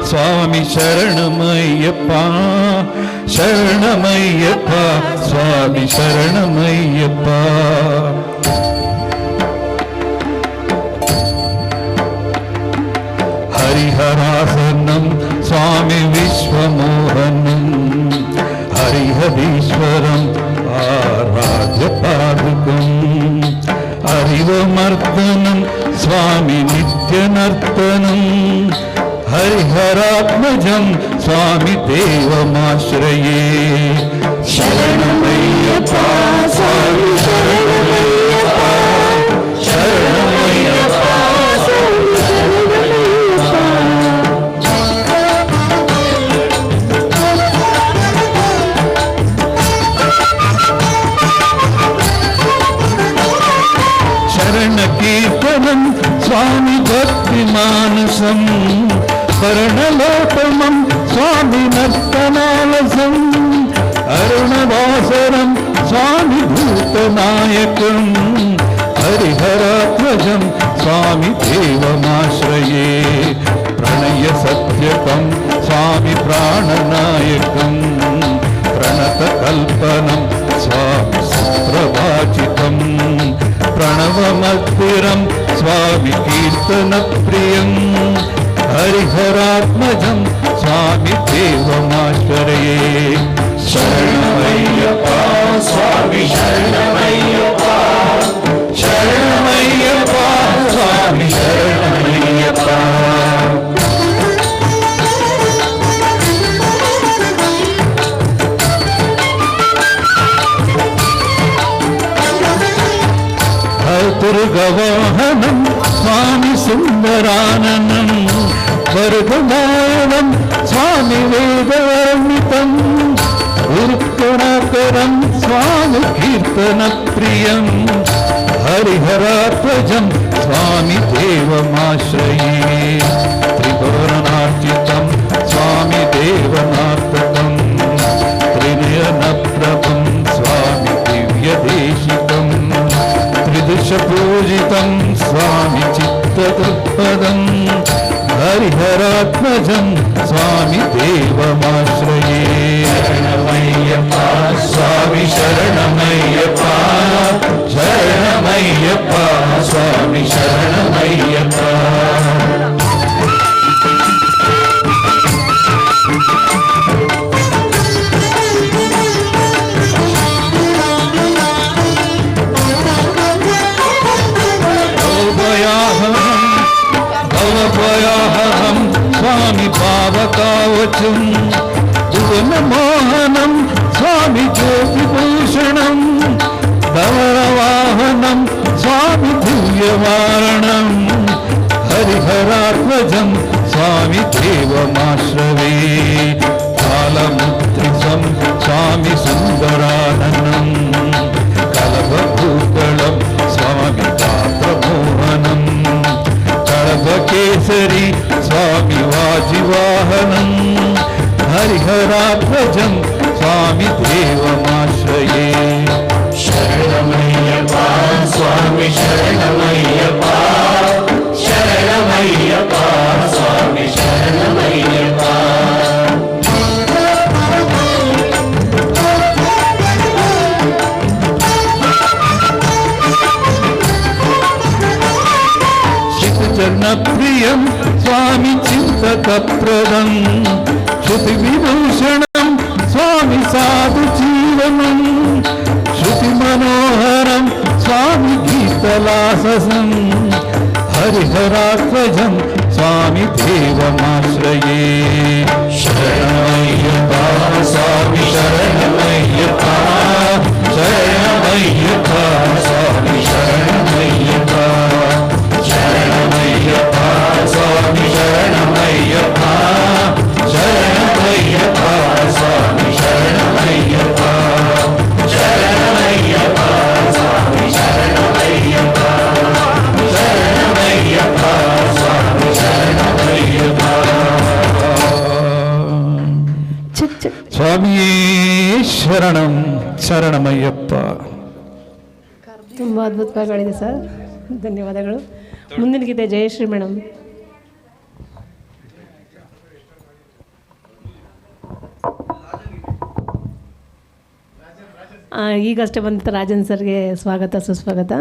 స్వామి శరణమయ్యప్ప శరణమయ్యప్ప స్వామి శరణమయ్యప్ప. హరిహరాసనం స్వామి విశ్వమోహనం హరిహరీశ్వరం ఆరాధ్యపాదుకం హరివమర్దనం స్వామి నిత్యనర్తనం హరిహరాత్మజం స్వామి దేవమాశ్రయే. శరణమయ్యప్ప స్వామి శరణమయ్యప్ప శరణమయ్యప్ప కీర్తనం స్వామి భక్తి మానసం కరుణలోపమం స్వామి నర్తనాలసం అరుణవాసరం స్వామి భూతనాయకం హరిహరాత్మజం స్వామి దేవమాశ్రయే. ప్రణయ సత్యకం స్వామి ప్రాణనాయకం ప్రణత కల్పనం స్వామి సుప్రభాచితం ప్రణవమద్భిరం స్వామి కీర్తన ప్రియం హరిహరాత్మజం స్వామి దేవమాశ్రయే. శరణమయ్యప్ప స్వామి శరణమయ్యప్ప శరణమయ్యప్ప స్వామి శరణమయ్యప్ప. దుర్గవాహనం స్వామి సుందరాననం వర్గమానం స్వామి వేదవర్ణితం ఉరుక్కరాకరం స్వామి కీర్తన ప్రియం హరిహరాత్మజం స్వామి దేవమాశ్రయే. త్రిభువనార్చితం స్వామి దేవనార్తకం త్రినయన ప్రభం స్వామి దివ్యదేశికం త్రిదశ పూజితం స్వామి చిత్తదృక్పదం హరిహరాత్మజం స్వామి దేవమాశ్రయే. శరణమయ్యప్ప స్వామి శరణమయ్యప్ప శరణమయ్యప్ప స్వామి శరణమయ్యప్ప. భవభయాహం స్వామి పావకావచం భువనమోహనం స్వామి జ్యోతిభూషణం ధవరవాహనం స్వామి దివ్యవారణం హరిహరాత్మజం స్వామి దేవమాశ్రవే. కాలముద్రిసం స్వామి సుందరాననం కలభూతళం స్వామి పాత్రమోహనం కళభకేసరి స్వామి వాజివాహనం హరిహరాత్మజం స్వామి దేవమాశ్రయే. శరణమయ్యప్ప స్వామి శరణమయ్యప్ప శరణమయ్యప్ప స్వామి శరణమయ్యప్ప. ప్రియం స్వామి చింతకప్రదం శృతి విభూషణం స్వామి సాధు జీవనం శృతి మనోహరం స్వామి గీతలాససం హరిహరాత్మజం స్వామి దేవమాశ్రయే. శరణమయ్యప్ప స్వామి శరణమయ్యప్ప శరణమయ్యప్ప స్వామి శరణమయ్యప్ప శరణమయ్యప్ప స్వామి శరణమయ్యప్ప శరణమయ్యప్ప స్వామి శరణమయ్యప్ప శరణమయ్యప్ప స్వామి శరణమయ్యప్ప శరణమయ్యప్ప స్వామి శరణమయ్యప్ప. స్వామియే ಶರಣಂ ಶರಣಮಯ್ಯಪ್ಪ. ತುಂಬ ಅದ್ಭುತವಾಗಿದೆ ಸರ್, ಧನ್ಯವಾದಗಳು. ಮುಂದಿನ ಗೀತೆ ಜಯಶ್ರೀ ಮೇಡಮ್. ಈಗಷ್ಟೇ ಬಂದಿದ್ದ ರಾಜನ್ ಸರ್ಗೆ ಸ್ವಾಗತ ಸುಸ್ವಾಗತ.